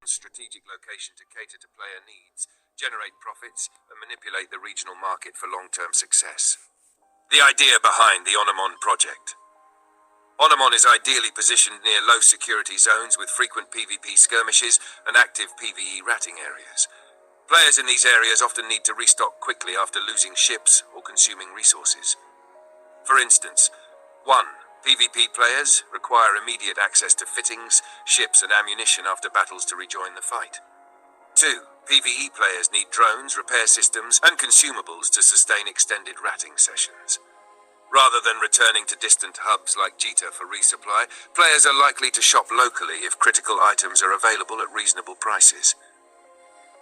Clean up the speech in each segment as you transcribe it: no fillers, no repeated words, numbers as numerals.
strategic location to cater to player needs, generate profits, and manipulate the regional market for long-term success. The idea behind the Onnamon project. Onnamon is ideally positioned near low-security zones with frequent PvP skirmishes and active PvE ratting areas. Players in these areas often need to restock quickly after losing ships or consuming resources. For instance, 1. PvP players require immediate access to fittings, ships, and ammunition after battles to rejoin the fight. 2. PvE players need drones, repair systems, and consumables to sustain extended ratting sessions. Rather than returning to distant hubs like Jita for resupply, players are likely to shop locally if critical items are available at reasonable prices.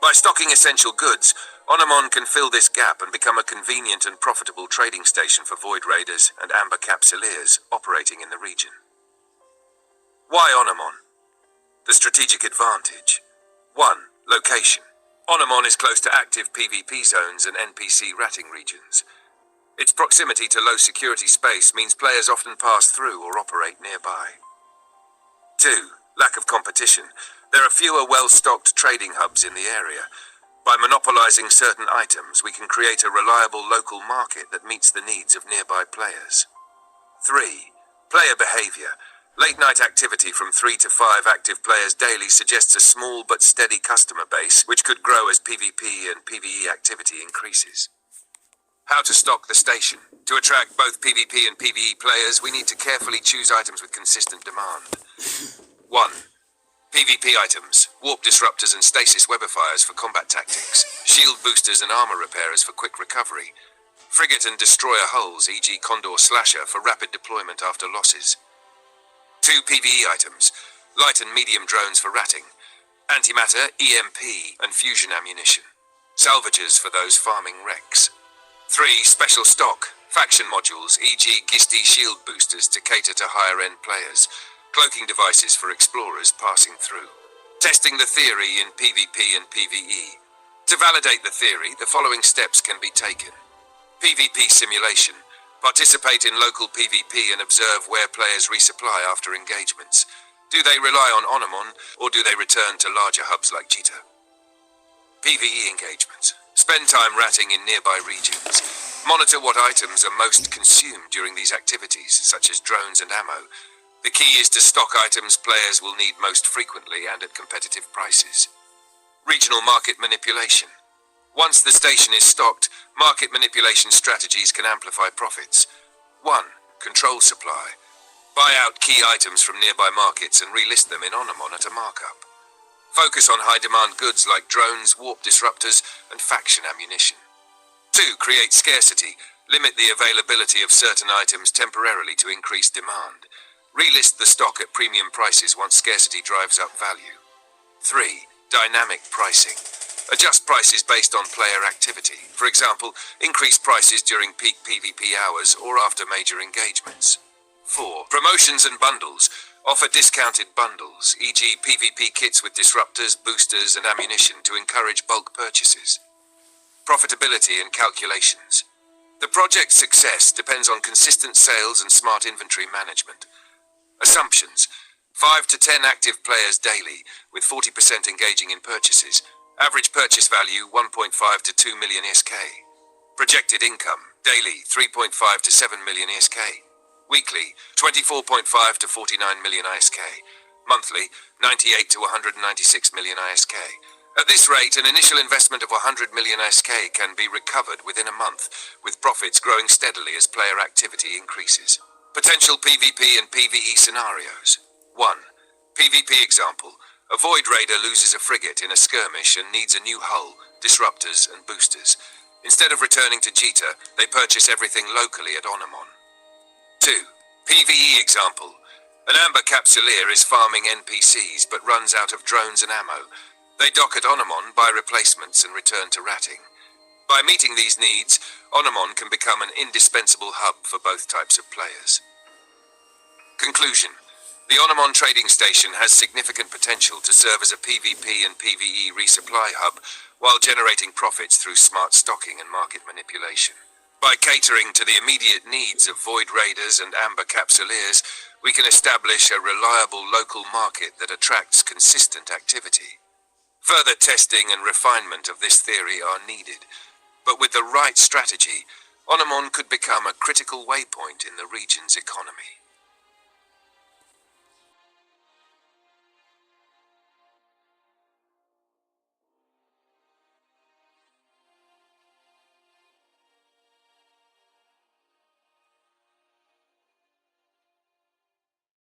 By stocking essential goods, Onnamon can fill this gap and become a convenient and profitable trading station for Void Raiders and Amber Capsuleers operating in the region. Why Onnamon? The strategic advantage. 1. Location. Onnamon is close to active PvP zones and NPC ratting regions. Its proximity to low-security space means players often pass through or operate nearby. 2. Lack of competition. There are fewer well-stocked trading hubs in the area. By monopolizing certain items, we can create a reliable local market that meets the needs of nearby players. 3. Player behavior. Late-night activity from 3 to 5 active players daily suggests a small but steady customer base, which could grow as PvP and PvE activity increases. How to stock the station. To attract both PvP and PvE players, we need to carefully choose items with consistent demand. 1. PvP items, warp disruptors and stasis webifiers for combat tactics, shield boosters and armor repairers for quick recovery, frigate and destroyer hulls, e.g. Condor Slasher, for rapid deployment after losses. 2 PvE items, light and medium drones for ratting, antimatter, EMP, and fusion ammunition, salvagers for those farming wrecks. 3 special stock, faction modules, e.g. Gisti shield boosters to cater to higher-end players, cloaking devices for explorers passing through. Testing the theory in PvP and PvE. To validate the theory, the following steps can be taken. PvP simulation. Participate in local PvP and observe where players resupply after engagements. Do they rely on Onnamon, or do they return to larger hubs like Jita? PvE engagements. Spend time ratting in nearby regions. Monitor what items are most consumed during these activities, such as drones and ammo. The key is to stock items players will need most frequently and at competitive prices. Regional market manipulation. Once the station is stocked, market manipulation strategies can amplify profits. 1. Control supply. Buy out key items from nearby markets and relist them in Onnamon at a markup. Focus on high-demand goods like drones, warp disruptors, and faction ammunition. 2. Create scarcity. Limit the availability of certain items temporarily to increase demand. Relist the stock at premium prices once scarcity drives up value. 3. Dynamic pricing. Adjust prices based on player activity. For example, increase prices during peak PvP hours or after major engagements. 4. Promotions and bundles. Offer discounted bundles, e.g. PvP kits with disruptors, boosters, and ammunition to encourage bulk purchases. Profitability and calculations. The project's success depends on consistent sales and smart inventory management. Assumptions. 5 to 10 active players daily, with 40% engaging in purchases. Average purchase value 1.5 to 2 million SK. Projected income. Daily 3.5 to 7 million SK. Weekly 24.5 to 49 million ISK. Monthly 98 to 196 million ISK. At this rate, an initial investment of 100 million ISK can be recovered within a month, with profits growing steadily as player activity increases. Potential PvP and PvE scenarios. 1. PvP example. A Void Raider loses a frigate in a skirmish and needs a new hull, disruptors, and boosters. Instead of returning to Jita, they purchase everything locally at Onnamon. 2. PvE example. An Amber Capsuleer is farming NPCs but runs out of drones and ammo. They dock at Onnamon, buy replacements, and return to ratting. By meeting these needs, Onnamon can become an indispensable hub for both types of players. Conclusion. The Onnamon trading station has significant potential to serve as a PvP and PvE resupply hub while generating profits through smart stocking and market manipulation. By catering to the immediate needs of Void Raiders and Amber Capsuleers, we can establish a reliable local market that attracts consistent activity. Further testing and refinement of this theory are needed, but with the right strategy, Onnamon could become a critical waypoint in the region's economy.